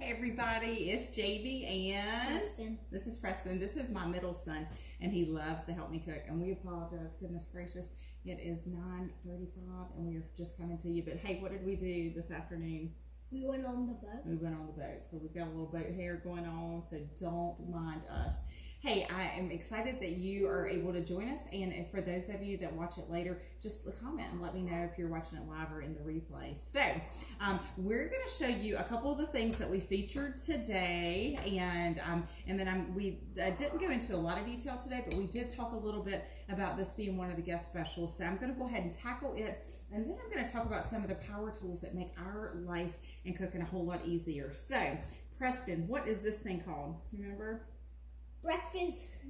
Hey everybody, it's JD and Preston. This is Preston. This is my middle son and he loves to help me cook, and we apologize, goodness gracious. It is 9:35 and we are just coming to you, but hey, what did we do this afternoon? We went on the boat. We went on the boat, so we've got a little boat hair going on, so don't mind us. Hey, I am excited that you are able to join us, and for those of you that watch it later, just comment and let me know if you're watching it live or in the replay. So, we're going to show you a couple of the things that we featured today, and then we didn't go into a lot of detail today, but we did talk a little bit about this being one of the guest specials. So I'm going to go ahead and tackle it, and then I'm going to talk about some of the power tools that make our life and cooking a whole lot easier. So, Preston, what is this thing called? Remember? Breakfast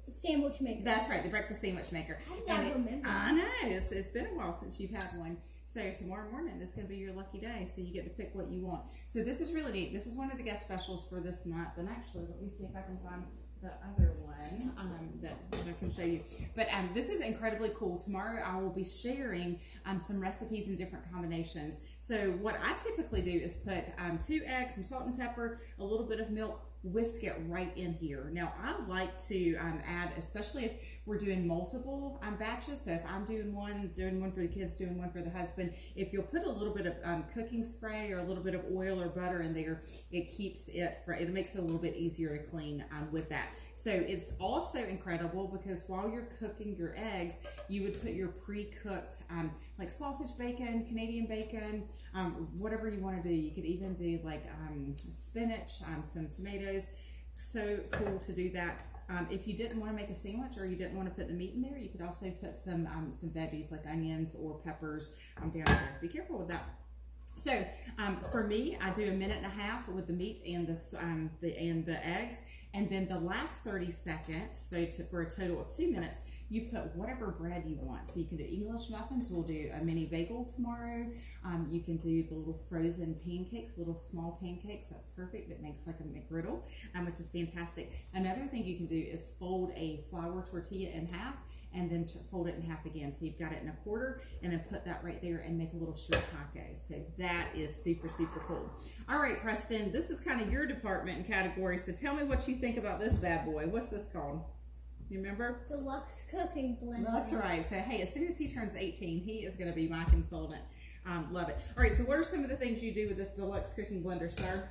sandwich maker. That's right, the breakfast sandwich maker. I remember. I know, it's been a while since you've had one. So tomorrow morning is going to be your lucky day, so you get to pick what you want. So this is really neat. This is one of the guest specials for this month. And actually, let me see if I can find the other one that I can show you. But this is incredibly cool. Tomorrow I will be sharing some recipes and different combinations. So what I typically do is put 2 eggs, some salt and pepper, a little bit of milk, whisk it right in here. Now I like to add, especially if we're doing multiple batches, so if I'm doing one for the kids, doing one for the husband, if you'll put a little bit of cooking spray or a little bit of oil or butter in there, it keeps it makes it a little bit easier to clean with that. So it's also incredible because while you're cooking your eggs, you would put your pre-cooked like sausage bacon, Canadian bacon, whatever you want to do. You could even do like spinach, some tomatoes. So cool to do that. If you didn't want to make a sandwich or you didn't want to put the meat in there, you could also put some veggies like onions or peppers down there. Be careful with that. So for me, I do 1.5 minutes with the meat and the eggs, and then the last 30 seconds, so for a total of 2 minutes, you put whatever bread you want. So you can do English muffins. We'll do a mini bagel tomorrow. You can do the little frozen pancakes, little small pancakes. That's perfect. It makes like a McGriddle, which is fantastic. Another thing you can do is fold a flour tortilla in half and then fold it in half again. So you've got it in a quarter, and then put that right there and make a little shrimp taco. So that is super, super cool. All right, Preston, this is kind of your department and category. So tell me what you think about this bad boy. What's this called? You remember? Deluxe Cooking Blender. That's right. So, hey, as soon as he turns 18, he is going to be my consultant. Love it. All right, so what are some of the things you do with this Deluxe Cooking Blender, sir?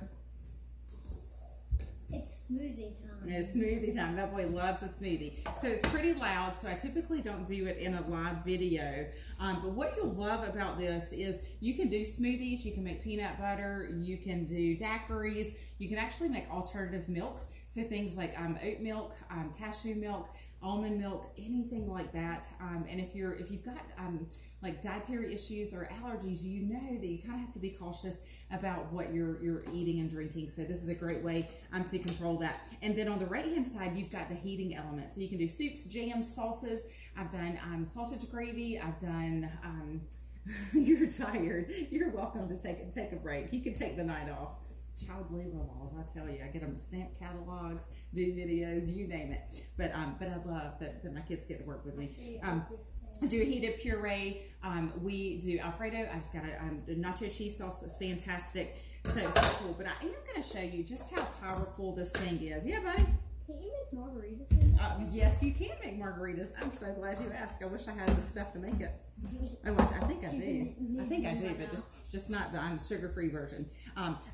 It's smoothie time. It's smoothie time. That boy loves a smoothie. So it's pretty loud, so I typically don't do it in a live video. But what you'll love about this is you can do smoothies, you can make peanut butter, you can do daiquiris, you can actually make alternative milks. So things like oat milk, cashew milk, almond milk, anything like that. And if you've got like dietary issues or allergies, you know that you kind of have to be cautious about what you're eating and drinking. So this is a great way to control that. And then on the right hand side, you've got the heating element. So you can do soups, jams, sauces. I've done sausage gravy. I've done you're tired. You're welcome to take a break. You can take the night off. Child labor laws, I tell you, I get them to stamp catalogs, do videos, you name it. But I love that my kids get to work with me. I do a heated puree. We do Alfredo. I've got a nacho cheese sauce that's fantastic. So cool. But I am going to show you just how powerful this thing is. Yeah, buddy? Can you make margaritas in that? Yes, you can make margaritas. I'm so glad you asked. I wish I had the stuff to make it. Oh, I think I do. I think I do, but just not the sugar-free version.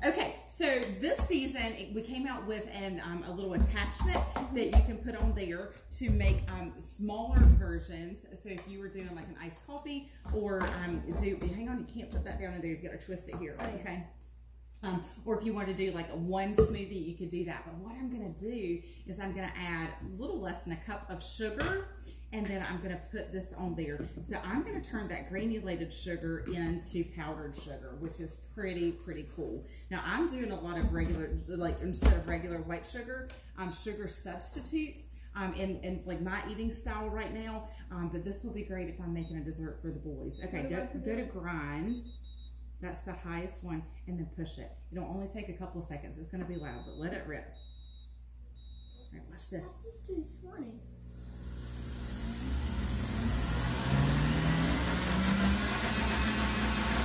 Okay, so this season we came out with a little attachment that you can put on there to make smaller versions. So if you were doing like an iced coffee or hang on, you can't put that down in there. You've got to twist it here. Okay. Or if you want to do like one smoothie, you could do that. But what I'm going to do is I'm going to add a little less than a cup of sugar, and then I'm going to put this on there. So I'm going to turn that granulated sugar into powdered sugar, which is pretty cool. Now I'm doing a lot of regular, like instead of regular white sugar, sugar substitutes. In like my eating style right now, but this will be great if I'm making a dessert for the boys. Okay, go to grind. That's the highest one, and then push it. It'll only take a couple of seconds. It's going to be loud, but let it rip. All right, watch this. This is too funny.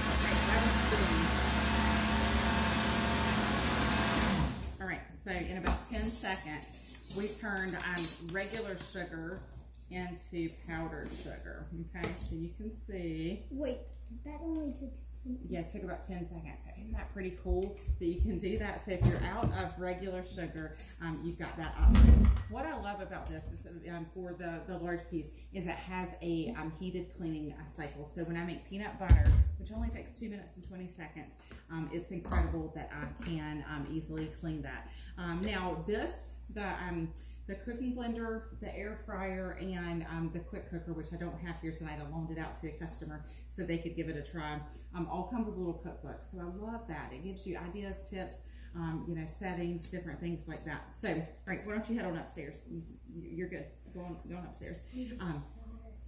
All right, grab a spoon. So in about 10 seconds, we turned regular sugar into powdered sugar. Okay, so you can see. Wait, that only took 10. Yeah, it took about 10 seconds. So isn't that pretty cool that you can do that? So if you're out of regular sugar, you've got that option. What I love about this is for the large piece is it has a heated cleaning cycle. So when I make peanut butter, which only takes 2 minutes and 20 seconds, it's incredible that I can easily clean that. Now the cooking blender, the air fryer, and the quick cooker, which I don't have here tonight, I loaned it out to a customer so they could give it a try, all come with a little cookbook. So I love that. It gives you ideas, tips, settings, different things like that. So, all right, why don't you head on upstairs? You're good. Go on upstairs.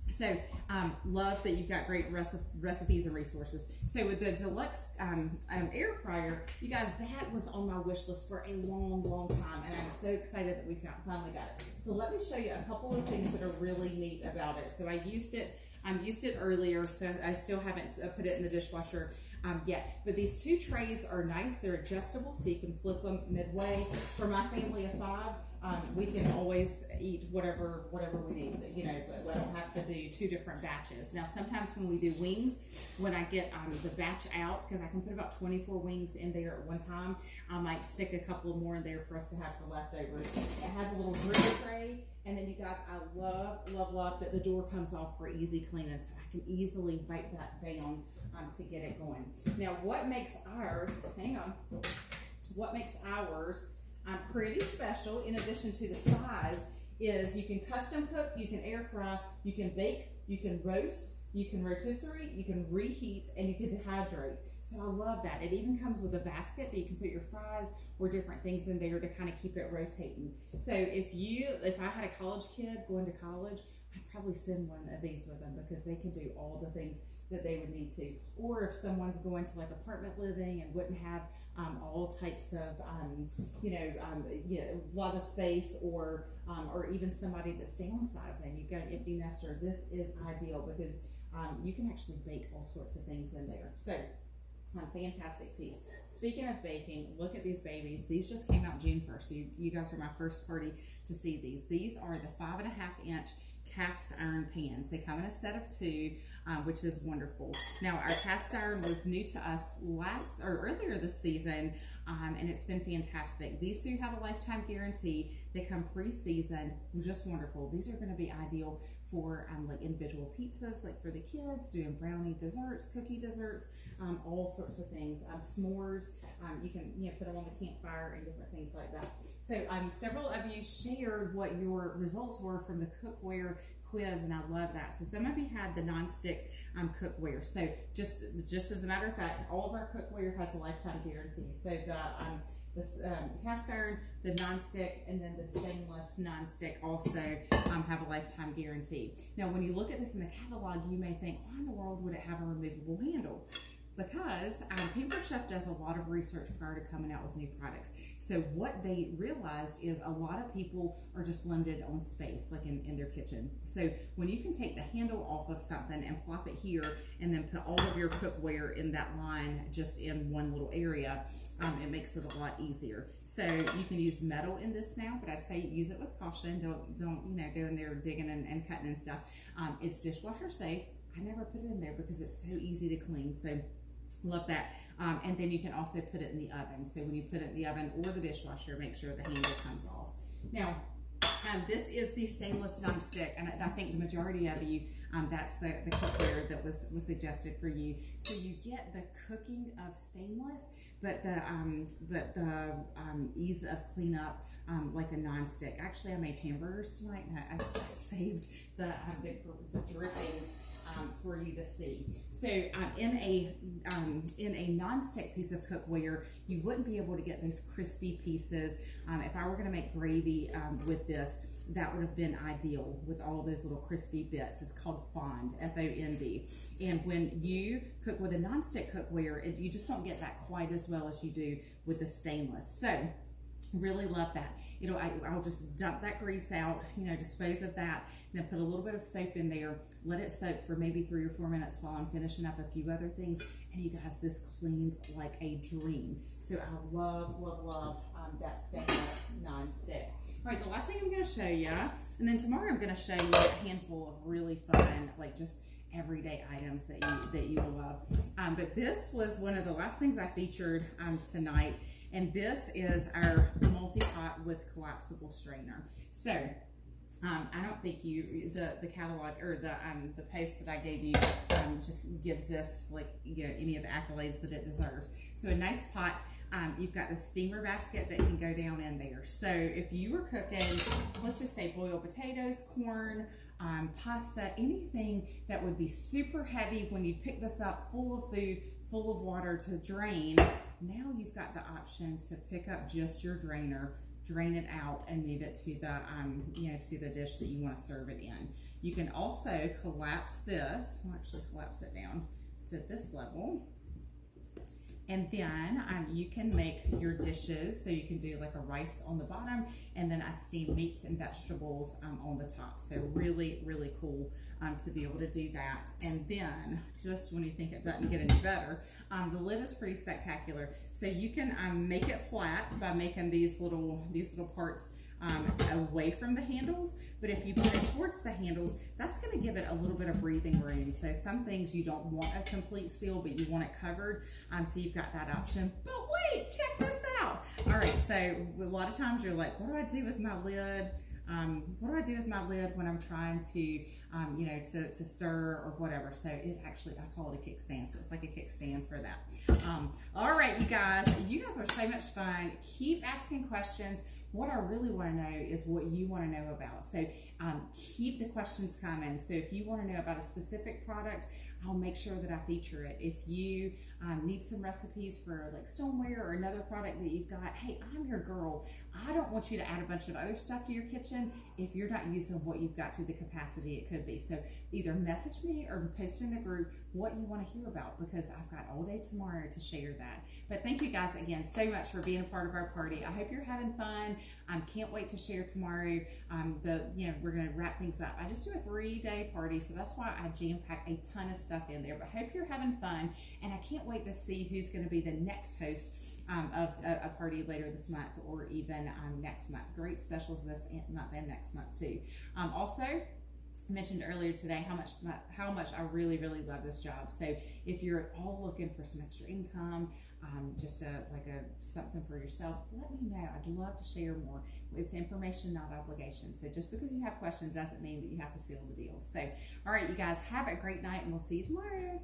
So, love that you've got great recipes and resources. So with the Deluxe air fryer, you guys, that was on my wish list for a long time, and I'm so excited that we finally got it. So let me show you a couple of things that are really neat about it. So I used it earlier, so I still haven't put it in the dishwasher yet. But these 2 trays are nice. They're adjustable, so you can flip them midway. For my family of 5, we can always eat whatever we need, but we don't have to do 2 different batches. Now, sometimes when we do wings, when I get the batch out, because I can put about 24 wings in there at one time, I might stick a couple more in there for us to have for leftovers. It has a little grill tray, and then you guys, I love that the door comes off for easy cleaning, so I can easily wipe that down to get it going. Now, what makes ours, pretty special, in addition to the size, is you can custom cook, you can air fry, you can bake, you can roast, you can rotisserie, you can reheat, and you can dehydrate. So I love that. It even comes with a basket that you can put your fries or different things in there to kind of keep it rotating. So if I had a college kid going to college, I'd probably send one of these with them because they can do all the things that they would need to. Or if someone's going to like apartment living and wouldn't have all types of a lot of space, or even somebody that's downsizing, you've got an empty nester, this is ideal because you can actually bake all sorts of things in there. So fantastic piece. Speaking of baking, look at these babies. These just came out June 1st. So you guys are my first party to see these. These are the 5.5-inch cast iron pans. They come in a set of 2, which is wonderful. Now, our cast iron was new to us earlier this season, and it's been fantastic. These 2 have a lifetime guarantee. They come pre-seasoned, just wonderful. These are going to be ideal for like individual pizzas, like for the kids, doing brownie desserts, cookie desserts, all sorts of things. S'mores, you can put them on the campfire and different things like that. So several of you shared what your results were from the cookware quiz, and I love that. So some of you had the Nonstick cookware. So just as a matter of fact, all of our cookware has a lifetime guarantee. So the cast iron, the nonstick, and then the stainless nonstick also have a lifetime guarantee. Now, when you look at this in the catalog, you may think, why in the world would it have a removable handle? Because Pampered Chef does a lot of research prior to coming out with new products. So what they realized is a lot of people are just limited on space, like in their kitchen. So when you can take the handle off of something and plop it here and then put all of your cookware in that line just in one little area, it makes it a lot easier. So you can use metal in this now, but I'd say use it with caution. Don't go in there digging and cutting and stuff. It's dishwasher safe. I never put it in there because it's so easy to clean. So love that. And then you can also put it in the oven. So when you put it in the oven or the dishwasher, make sure the handle comes off. Now, this is the stainless nonstick, and I think the majority of you, that's the cookware that was suggested for you. So you get the cooking of stainless, but the ease of cleanup like a nonstick. Actually, I made hamburgers tonight, and I saved the drippings for you to see. So in a nonstick piece of cookware, you wouldn't be able to get those crispy pieces. If I were going to make gravy with this, that would have been ideal with all those little crispy bits. It's called fond, F-O-N-D. And when you cook with a nonstick cookware, you just don't get that quite as well as you do with the stainless. So Really love that. I'll just dump that grease out, dispose of that, then put a little bit of soap in there, let it soak for maybe 3 or 4 minutes while I'm finishing up a few other things. And you guys, this cleans like a dream. So I love, love, love that stainless non-stick. All right, the last thing I'm going to show you, and then tomorrow I'm going to show you a handful of really fun, like just everyday items that you will love. But this was one of the last things I featured tonight. And this is our multi-pot with collapsible strainer. So I don't think the catalog or the post that I gave you just gives this any of the accolades that it deserves. So a nice pot. You've got the steamer basket that can go down in there. So if you were cooking, let's just say boiled potatoes, corn, pasta, anything that would be super heavy when you pick this up, full of food, full of water to drain, now you've got the option to pick up just your drainer, drain it out, and move it to the dish that you want to serve it in. You can also collapse this. I'll actually collapse it down to this level. And then you can make your dishes, so you can do like a rice on the bottom, and then I steam meats and vegetables on the top. So really, really cool to be able to do that. And then, just when you think it doesn't get any better, the lid is pretty spectacular. So you can make it flat by making these little parts away from the handles, but if you put it towards the handles, that's going to give it a little bit of breathing room. So some things you don't want a complete seal, but you want it covered, so you've got that option. But wait, check this out. All right, so a lot of times you're like, what do I do with my lid? What do I do with my lid when I'm trying to, to stir or whatever? So it actually, I call it a kickstand. So it's like a kickstand for that. All right, you guys are so much fun. Keep asking questions. What I really want to know is what you want to know about. So keep the questions coming. So if you want to know about a specific product, I'll make sure that I feature it. If you need some recipes for like stoneware or another product that you've got, hey, I'm your girl. I don't want you to add a bunch of other stuff to your kitchen if you're not using what you've got to the capacity it could be. So either message me or post in the group what you want to hear about, because I've got all day tomorrow to share that. But thank you guys again so much for being a part of our party. I hope you're having fun. Can't wait to share tomorrow. We're going to wrap things up. I just do a 3-day party, so that's why I jam-pack a ton of stuff in there. But I hope you're having fun, and I can't wait to see who's going to be the next host of a party later this month, or even next month. Great specials this month and next month too. Also, I mentioned earlier today how much I really, really love this job. So if you're at all looking for some extra income, just something for yourself, let me know. I'd love to share more. It's information, not obligation. So just because you have questions doesn't mean that you have to seal the deal. So, all right, you guys, have a great night, and we'll see you tomorrow.